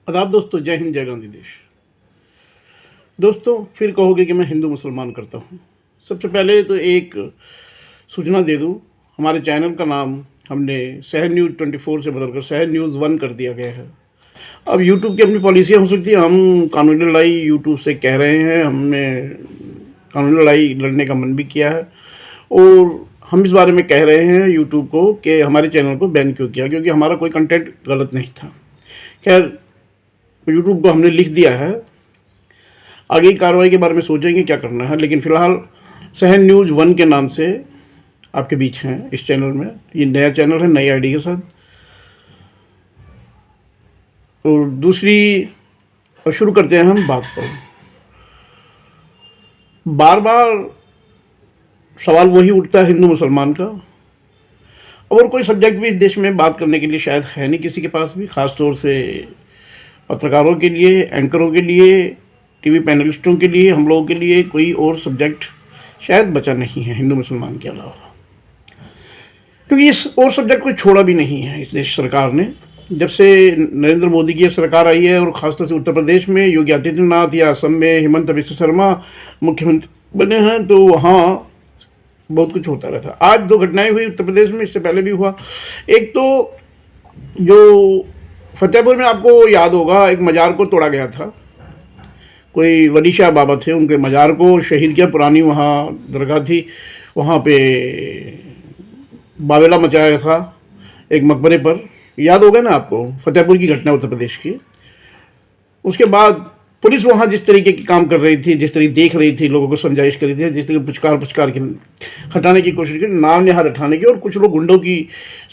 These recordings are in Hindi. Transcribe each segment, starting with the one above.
आदाब दोस्तों, जय हिंद, जय गांधी देश। दोस्तों, फिर कहोगे कि मैं हिंदू मुसलमान करता हूँ। सबसे पहले तो एक सूचना दे दूँ, हमारे चैनल का नाम हमने शहर न्यूज़ 24 से बदलकर शहर न्यूज़ 1 कर दिया गया है। अब यूट्यूब की अपनी पॉलिसियाँ हो सकती है, हम कानूनी लड़ाई यूट्यूब से कह रहे हैं, हमने कानूनी लड़ाई लड़ने का मन भी किया है और हम इस बारे में कह रहे हैं यूट्यूब को कि हमारे चैनल को बैन क्यों किया, क्योंकि हमारा कोई कंटेंट गलत नहीं था। खैर, यूट्यूब को हमने लिख दिया है, आगे की कार्रवाई के बारे में सोचेंगे क्या करना है। लेकिन फ़िलहाल शहर न्यूज़ 1 के नाम से आपके बीच हैं इस चैनल में। ये नया चैनल है, नई आईडी के साथ। और दूसरी, अब शुरू करते हैं हम बात पर। बार बार सवाल वही उठता है हिंदू मुसलमान का, और कोई सब्जेक्ट भी इस देश में बात करने के लिए शायद है नहीं किसी के पास भी, ख़ास तौर से पत्रकारों के लिए, एंकरों के लिए, टीवी पैनलिस्टों के लिए, हम लोगों के लिए कोई और सब्जेक्ट शायद बचा नहीं है हिंदू मुसलमान के अलावा, क्योंकि इस और सब्जेक्ट को छोड़ा भी नहीं है इस देश सरकार ने। जब से नरेंद्र मोदी की सरकार आई है और ख़ासतौर से उत्तर प्रदेश में योगी आदित्यनाथ या असम में हेमंत बिस्वा शर्मा मुख्यमंत्री बने हैं, तो वहाँ बहुत कुछ होता रहता। आज 2 घटनाएं हुई उत्तर प्रदेश में, इससे पहले भी हुआ। एक तो जो फतेहपुर में आपको याद होगा, एक मज़ार को तोड़ा गया था। कोई वली शाह बाबा थे, उनके मज़ार को शहीद किया। पुरानी वहाँ दरगाह थी, वहाँ पे बावेला मचाया था एक मकबरे पर। याद होगा ना आपको, फतेहपुर की घटना उत्तर प्रदेश की। उसके बाद पुलिस वहाँ जिस तरीके की काम कर रही थी, जिस तरीके देख रही थी, लोगों को समझाइश कर रही थी, जिस तरीके पुचकार के हटाने की कोशिश की, नाम निहार हटाने की, और कुछ लोग गुंडों की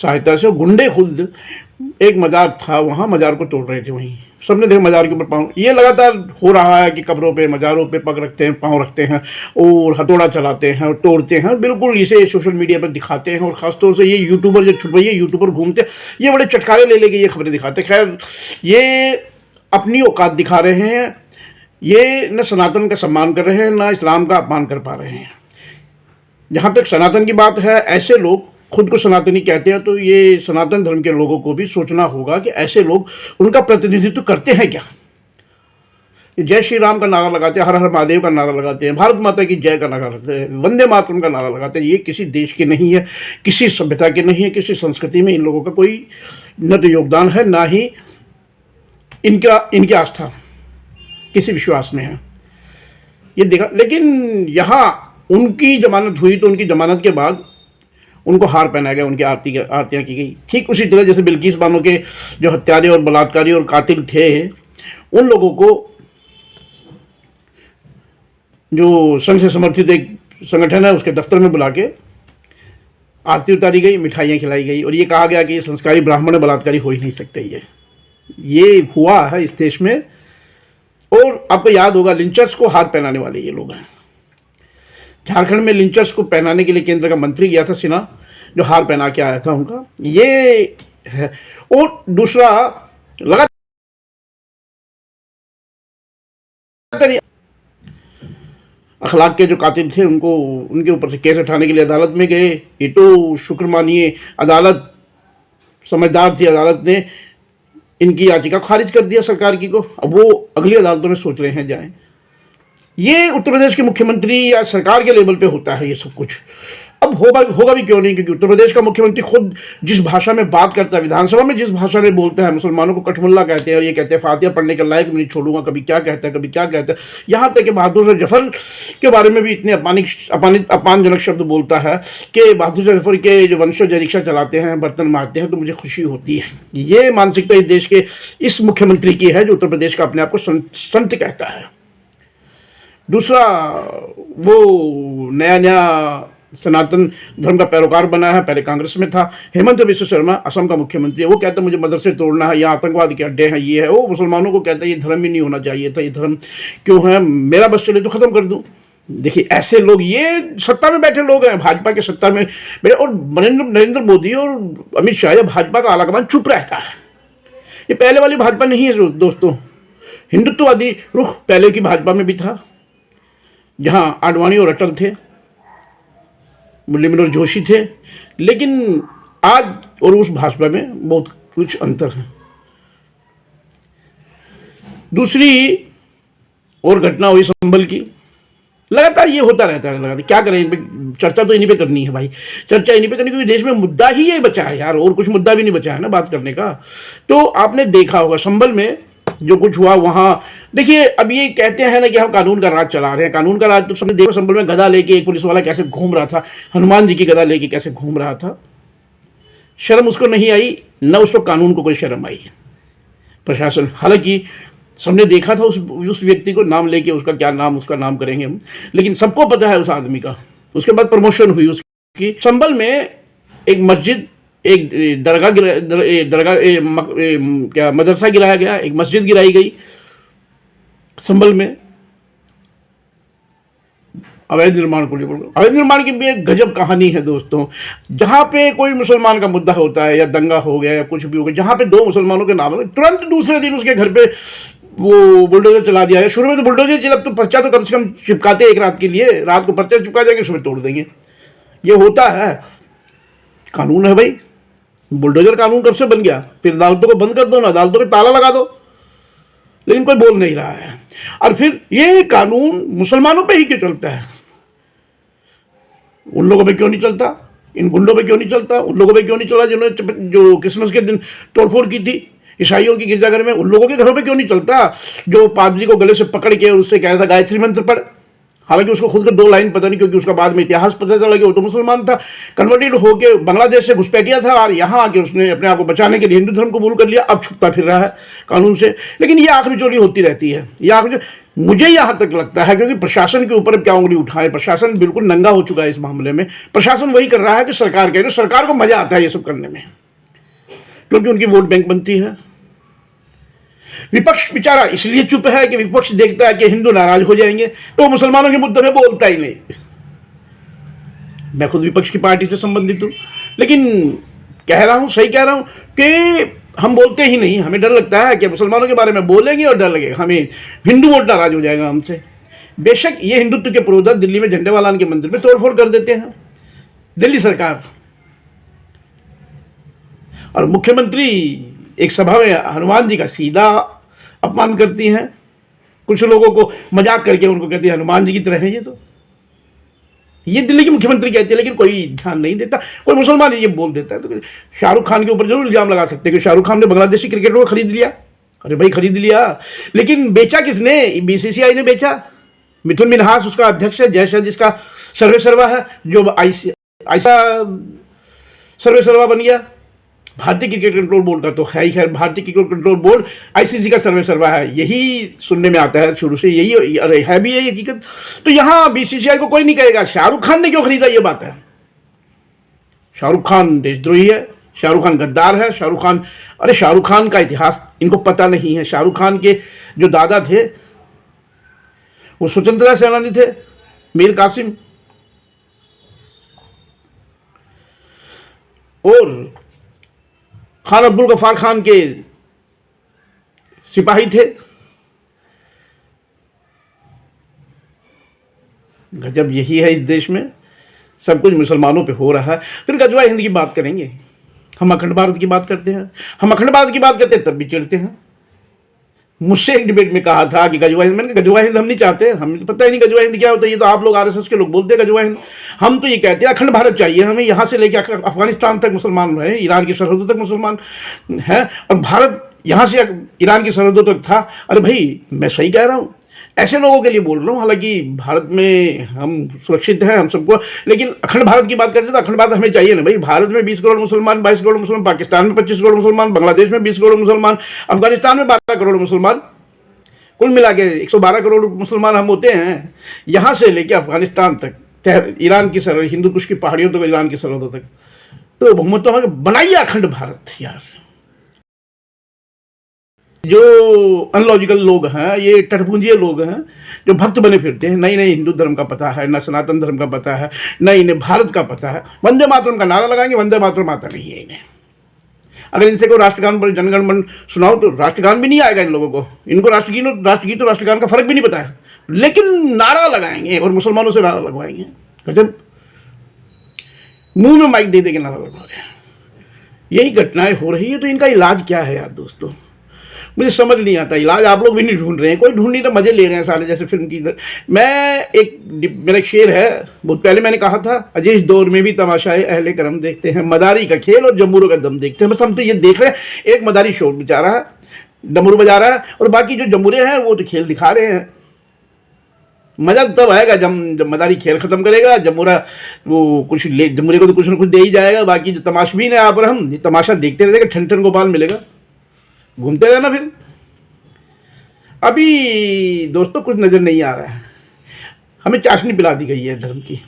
सहायता से, गुंडे खुद, एक मज़ार था वहाँ, मज़ार को तोड़ रहे थे। वहीं सबने देखा मज़ार के ऊपर पाँव, ये लगातार हो रहा है कि कब्रों पे, मज़ारों पे पग रखते हैं, पाँव रखते हैं और हथौड़ा चलाते हैं और तोड़ते हैं। बिल्कुल इसे सोशल मीडिया पर दिखाते हैं, और ख़ासतौर से ये यूट्यूबर जो छुपैये यूट्यूबर घूमते, ये बड़े चटकारे ले लेके ये खबरें दिखाते। खैर, ये अपनी औकात दिखा रहे हैं, ये न सनातन का सम्मान कर रहे हैं, न इस्लाम का अपमान कर पा रहे हैं। जहाँ तक सनातन की बात है, ऐसे लोग खुद को सनातनी कहते हैं, तो ये सनातन धर्म के लोगों को भी सोचना होगा कि ऐसे लोग उनका प्रतिनिधित्व करते हैं क्या। जय श्री राम का नारा लगाते हैं, हर हर महादेव का नारा लगाते हैं, भारत माता की जय का नारा लगाते हैं, वंदे मातरम का नारा लगाते हैं। ये किसी देश के नहीं है, किसी सभ्यता के नहीं है, किसी संस्कृति में इन लोगों का कोई न तो योगदान है, ना ही इनकी आस्था किसी विश्वास में है, ये देखा। लेकिन यहाँ उनकी जमानत हुई, तो उनकी जमानत के बाद उनको हार पहनाया गया, उनकी आरतियाँ की गई। ठीक उसी तरह जैसे बिल्किस बानो के जो हत्यारे और बलात्कारी और कातिल थे, उन लोगों को जो संघ से समर्थित एक संगठन है, उसके दफ्तर में बुला के आरती उतारी गई, मिठाइयाँ खिलाई गई, और ये कहा गया कि ये संस्कारी ब्राह्मण बलात्कारी हो ही नहीं सकते। ये हुआ है इस देश में। और आपको याद होगा, लिंचर्स को हार पहनाने वाले ये लोग हैं। झारखंड में लिंचर्स को पहनाने के लिए केंद्र का मंत्री गया था, सिन्हा, जो हार पहना के आया था उनका, ये है। और दूसरा, लगातार अखलाक के जो कातिल थे, उनको उनके ऊपर से केस उठाने के लिए अदालत में गए। ये तो शुक्र मानिए, अदालत समझदार थी, अदालत ने इनकी याचिका खारिज कर दिया सरकार की को। अब वो अगली अदालतों में सोच रहे हैं जाएं। ये उत्तर प्रदेश के मुख्यमंत्री या सरकार के लेवल पे होता है ये सब कुछ। अब होगा भी क्यों नहीं, क्योंकि उत्तर प्रदेश का मुख्यमंत्री खुद जिस भाषा में बात करता है, विधानसभा में जिस भाषा में बोलता है, मुसलमानों को कठमुल्ला कहते हैं, और ये कहते हैं फातिहा पढ़ने के लायक भी नहीं छोड़ूंगा, कभी क्या कहता है, कभी क्या कहता है। यहाँ तक कि बहादुर जफर के बारे में भी इतने अपमानजनक शब्द बोलता है कि बहादुर जफर के जो वंशज रिक्शा चलाते हैं, बर्तन मारते हैं, तो मुझे खुशी होती है। ये मानसिकता इस देश के इस मुख्यमंत्री की है, जो उत्तर प्रदेश का अपने आप को संत कहता है। दूसरा, वो नया सनातन धर्म का पैरोकार बना है, पहले कांग्रेस में था। हेमंत बिस्वा शर्मा असम का मुख्यमंत्री है, वो कहता है मुझे मदरसे तोड़ना है, यहाँ आतंकवाद के अड्डे हैं, ये है वो। मुसलमानों को कहता है ये धर्म ही नहीं होना चाहिए था, ये धर्म क्यों है, मेरा बस चले तो ख़त्म कर दूँ। देखिए, ऐसे लोग, ये सत्ता में बैठे लोग हैं, भाजपा के सत्ता में बैठे। और नरेंद्र मोदी और अमित शाह या भाजपा का आलाकमान चुप रहता है। ये पहले वाली भाजपा नहीं है दोस्तों। हिंदुत्ववादी रुख पहले की भाजपा में भी था, जहाँ आडवाणी और अटल थे, मुरली मनोहर जोशी थे। लेकिन आज और उस भाजपा में बहुत कुछ अंतर है। दूसरी और घटना हुई संभल की। लगातार ये होता रहता है, लगातार क्या करें, इन पे चर्चा तो इन्हीं पे करनी है भाई, चर्चा इन्हीं पे करनी, क्योंकि देश में मुद्दा ही ये बचा है यार, और कुछ मुद्दा भी नहीं बचा है ना बात करने का। तो आपने देखा होगा संभल में जो कुछ हुआ वहां, देखिए अब ये कहते हैं ना कि हम कानून का राज चला रहे हैं, कानून का राज तो सबने देखा, संभल में गदा लेके एक पुलिस वाला कैसे घूम रहा था, हनुमान जी की गदा लेके कैसे घूम रहा था, शर्म उसको नहीं आई, न उसको कानून को कोई शर्म आई। प्रशासन, हालांकि सबने देखा था उस व्यक्ति को, नाम लेके उसका क्या नाम, उसका नाम करेंगे हम, लेकिन सबको पता है उस आदमी का। उसके बाद प्रमोशन हुई उसकी। संभल में एक मस्जिद, एक दरगाह क्या मदरसा गिराया गया, एक मस्जिद गिराई गई संभल में अवैध निर्माण को लेकर। अवैध निर्माण की भी एक गजब कहानी है दोस्तों। जहाँ पे कोई मुसलमान का मुद्दा होता है या दंगा हो गया या कुछ भी हो गया, जहाँ पे दो मुसलमानों के नाम है, तुरंत दूसरे दिन उसके घर पे वो बुलडोजर चला दिया है। शुरू में तो बुलडोजर चला तो पर्चा तो कम से कम चिपकाते एक रात के लिए, रात को पर्चा चिपका जाएंगे, सुबह तोड़ देंगे, ये होता है। कानून है भाई, बुलडोजर कानून कब से बन गया? फिर अदालतों को बंद कर दो ना, अदालतों पे ताला लगा दो, लेकिन कोई बोल नहीं रहा है। और फिर ये कानून मुसलमानों पे ही क्यों चलता है? उन लोगों पे क्यों नहीं चलता? इन गुंडों पे क्यों नहीं चलता? उन लोगों पे क्यों नहीं चला जिन्होंने जो क्रिसमस के दिन तोड़फोड़ की थी ईसाइयों की गिरजाघर में? उन लोगों के घरों पे क्यों नहीं चलता जो पादरी को गले से पकड़ के और उससे कह रहा था गायत्री मंत्र पढ़? हालांकि उसको खुद को 2 लाइन पता नहीं, क्योंकि उसका बाद में इतिहास पता चला कि वो तो मुसलमान था, कन्वर्टेड होकर बांग्लादेश से घुसपैठिया था, और यहाँ आके उसने अपने आप को बचाने के लिए हिंदू धर्म कबूल कर लिया, अब छुपता फिर रहा है कानून से। लेकिन ये आंख मिचौली होती रहती है, ये आंख, मुझे यहाँ तक लगता है, क्योंकि प्रशासन के ऊपर क्या उंगली उठाए, प्रशासन बिल्कुल नंगा हो चुका है इस मामले में। प्रशासन वही कर रहा है कि सरकार कह रही है, सरकार को मजा आता है ये सब करने में, क्योंकि उनकी वोट बैंक बनती है। विपक्ष बेचारा इसलिए चुप है कि विपक्ष देखता है कि हिंदू नाराज हो जाएंगे, तो मुसलमानों के मुद्दे में बोलता ही नहीं। मैं खुद विपक्ष की पार्टी से संबंधित हूं, लेकिन कह रहा हूं, सही कह रहा हूं कि हम बोलते ही नहीं। हमें डर लगता है कि मुसलमानों के बारे में बोलेंगे और डर लगेगा हमें, हिंदू वोट नाराज हो जाएगा हमसे। बेशक ये हिंदुत्व के पुरोधा दिल्ली में झंडे वालान के मंदिर में तोड़फोड़ कर देते हैं दिल्ली सरकार, और मुख्यमंत्री एक सभा में हनुमान जी का सीधा अपमान करती हैं। कुछ लोगों को मजाक करके उनको कहती है हनुमान जी की तरह है ये दिल्ली की मुख्यमंत्री कहती है, लेकिन कोई ध्यान नहीं देता। कोई मुसलमान ये बोल देता है तो शाहरुख खान के ऊपर जरूर इल्जाम लगा सकते हैं कि शाहरुख खान ने बांग्लादेशी क्रिकेटर को खरीद लिया। अरे भाई खरीद लिया, लेकिन बेचा किसने? बीसीसीआई ने बेचा। मिथुन मिन्हास उसका अध्यक्ष है, जयशंकर जिसका सर्वे सर्वा है, जो ऐसा सर्वे सर्वा बन गया। भारतीय क्रिकेट कंट्रोल बोर्ड का तो है ही है, भारतीय क्रिकेट कंट्रोल बोर्ड आईसीसी का सर्वे सर्वा है, यही सुनने में आता है शुरू से, यही अरे है भी यही हकीकत। तो यहां बीसीसीआई को कोई नहीं कहेगा शाहरुख खान ने क्यों खरीदा, ये बात है। शाहरुख खान देशद्रोही है, शाहरुख खान गद्दार है, शाहरुख खान, अरे शाहरुख खान का इतिहास इनको पता नहीं है। शाहरुख खान के जो दादा थे वो स्वतंत्रता सेनानी थे, मीर कासिम, और खान अब्दुल गफ्फार खान के सिपाही थे। गजब यही है इस देश में, सब कुछ मुसलमानों पे हो रहा है। फिर गजवा हिंद की बात करेंगे, हम अखंड भारत की बात करते हैं, हम अखंड भारत की बात करते हैं तब भी चिढ़ते हैं। मुझसे एक डिबेट में कहा था कि गजवा हिंद, मैंने गजवा हिंद हम नहीं चाहते, हमें तो पता ही नहीं गजवा हिंद क्या होता है, ये तो आप लोग आरएसएस के लोग बोलते हैं गजवा हिंद। हम तो ये कहते हैं अखंड भारत चाहिए हमें, यहाँ से लेकर अफगानिस्तान तक मुसलमान रहे, ईरान की सरहदों तक मुसलमान हैं, और भारत यहाँ से ईरान की सरहदों तक था। अरे भाई मैं सही कह रहा हूँ, ऐसे लोगों के लिए बोल रहा हूँ। हालांकि भारत में हम सुरक्षित हैं हम सबको, लेकिन अखंड भारत की बात करते हैं तो अखंड भारत हमें चाहिए ना भाई। भारत में 20 करोड़ मुसलमान, 22 करोड़ मुसलमान, पाकिस्तान में 25 करोड़ मुसलमान, बांग्लादेश में 20 करोड़ मुसलमान, अफगानिस्तान में 12 करोड़ मुसलमान, कुल मिला के 112 करोड़ मुसलमान हम होते हैं। यहाँ से लेके अफगानिस्तान तक, ईरान की सरहद, हिंदू कुश की पहाड़ियों तक, ईरान की सरहदों तक, तो बहुमत तो हमें बनाइए अखंड भारत यार। जो अनलॉजिकल लोग हैं, ये टटपुंजिये लोग हैं जो भक्त बने फिरते हैं, नहीं नहीं हिंदू धर्म का पता है, न सनातन धर्म का पता है, न इन्हें भारत का पता है, वंदे मातरम का नारा लगाएंगे, वंदे मातरम आता नहीं है इन्हें। अगर इनसे को राष्ट्रगान पर जनगण मन सुनाओ तो राष्ट्रगान भी नहीं आएगा इन लोगों को, इनको राष्ट्रगीत और राष्ट्रगान का फर्क भी नहीं पता है, लेकिन नारा लगाएंगे और मुसलमानों से नारा लगवाएंगे। गजब, मुंह में माइक दे के नारा लगवा रहे हैं। यही घटनाएं हो रही है, तो इनका इलाज क्या है यार दोस्तों? मुझे समझ नहीं आता, इलाज आप लोग भी नहीं ढूंढ रहे हैं, कोई ढूंढ नहीं रहा, मजे ले रहे हैं साले जैसे फिल्म की। मेरा एक शेर है, बहुत पहले मैंने कहा था, अजीज दौर में भी तमाशाए अहले करम देखते हैं, मदारी का खेल और जमूरों का दम देखते हैं। बस हम तो ये देख रहे हैं, एक मदारी शोर बजा रहा है, डमरू बजा रहा है, और बाकी जो जमूरे हैं वो तो खेल दिखा रहे हैं। मजा तब आएगा जब मदारी खेल खत्म करेगा, जमूरा वो कुछ ले, जमूरे को तो कुछ ना कुछ दे ही जाएगा, बाकी जो तमाशबीन है आप और हम, ये तमाशा देखते रहेगा, ठन ठन गोपाल मिलेगा, घूमते रहना फिर। अभी दोस्तों कुछ नजर नहीं आ रहा है, हमें चाशनी पिला दी गई है धर्म की।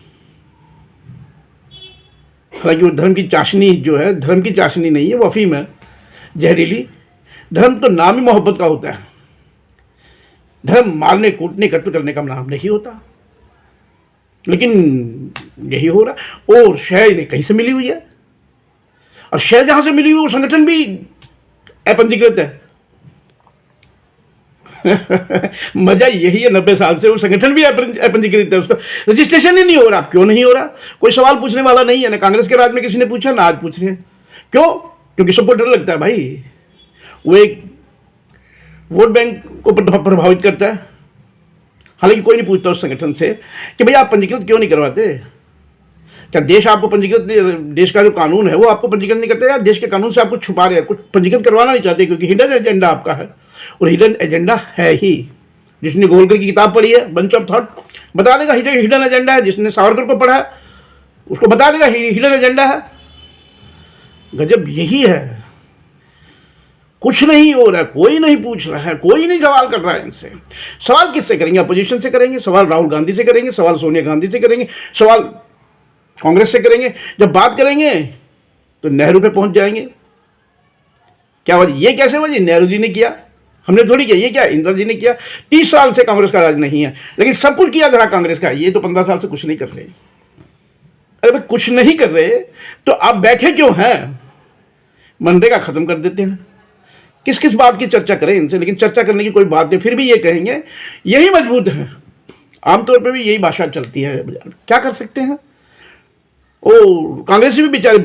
हालांकि वो धर्म की चाशनी जो है, धर्म की चाशनी नहीं है, वो अफीम है जहरीली। धर्म तो नाम ही मोहब्बत का होता है। धर्म मारने कूटने कत्ल करने का नाम नहीं होता, लेकिन यही हो रहा। और शय इन्हें कहीं से मिली हुई है, और शय जहां से मिली हुई वो संगठन भी अपंजीकृत है। मजा यही है, 90 साल से वो संगठन भी अपंजीकृत है, उसका रजिस्ट्रेशन ही नहीं हो रहा। क्यों नहीं हो रहा? कोई सवाल पूछने वाला नहीं है ना। कांग्रेस के राज में किसी ने पूछा ना, आज पूछ रहे हैं। क्यों? क्योंकि सबको डर लगता है भाई, वो एक वोट बैंक को प्रभावित करता है। हालांकि कोई नहीं पूछता उस संगठन से कि भैया आप पंजीकृत क्यों नहीं करवाते। क्या देश आपको पंजीकृत, देश का जो कानून है वो आपको पंजीकृत नहीं करता, या देश के कानून से आपको छुपा रहे हैं, कुछ पंजीकृत करवाना नहीं चाहते, क्योंकि हिडन एजेंडा आपका है। और हिडन एजेंडा है ही, जिसने गोलकर की किताब पढ़ी है, बंच ऑफ थॉट, बता देगा हिडन एजेंडा है। जिसने सावरकर को पढ़ा है उसको बता देगा हिडन एजेंडा है। गजब यही है, कुछ नहीं हो रहा है, कोई नहीं पूछ रहा है, कोई नहीं सवाल कर रहा है इनसे। सवाल किससे करेंगे? अपोजिशन से करेंगे सवाल, राहुल गांधी से करेंगे सवाल, सोनिया गांधी से करेंगे सवाल, कांग्रेस से करेंगे। जब बात करेंगे तो नेहरू पे पहुंच जाएंगे। क्या वजह? ये कैसे वजह? नेहरू जी ने किया, हमने थोड़ी किया। ये क्या इंदिरा जी ने किया? 30 साल से कांग्रेस का राज नहीं है, लेकिन सब कुछ किया जरा कांग्रेस का। ये तो 15 साल से कुछ नहीं कर रहे। अरे भाई कुछ नहीं कर रहे तो आप बैठे क्यों हैं? मनरेगा खत्म कर देते हैं। किस किस बात की चर्चा करें इनसे, लेकिन चर्चा करने की कोई बात नहीं, फिर भी ये कहेंगे यही मजबूत है। आमतौर पर भी यही भाषा चलती है। क्या कर सकते हैं? ओ कांग्रेसी भी बेचारे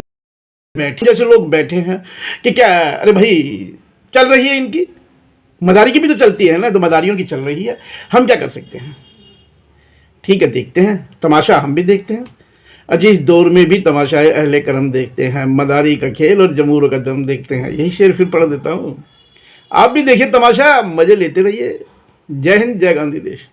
बैठे जैसे लोग बैठे हैं कि क्या, अरे भाई चल रही है इनकी, मदारी की भी तो चलती है ना, तो मदारियों की चल रही है, हम क्या कर सकते हैं। ठीक है, देखते हैं तमाशा, हम भी देखते हैं। अजीज दौर में भी तमाशाए अहले करम देखते हैं, मदारी का खेल और जमूरों का दम देखते हैं। यही शेर फिर पढ़ देता हूँ, आप भी देखिए तमाशा, मजे लेते रहिए। जय हिंद, जय गांधी देश।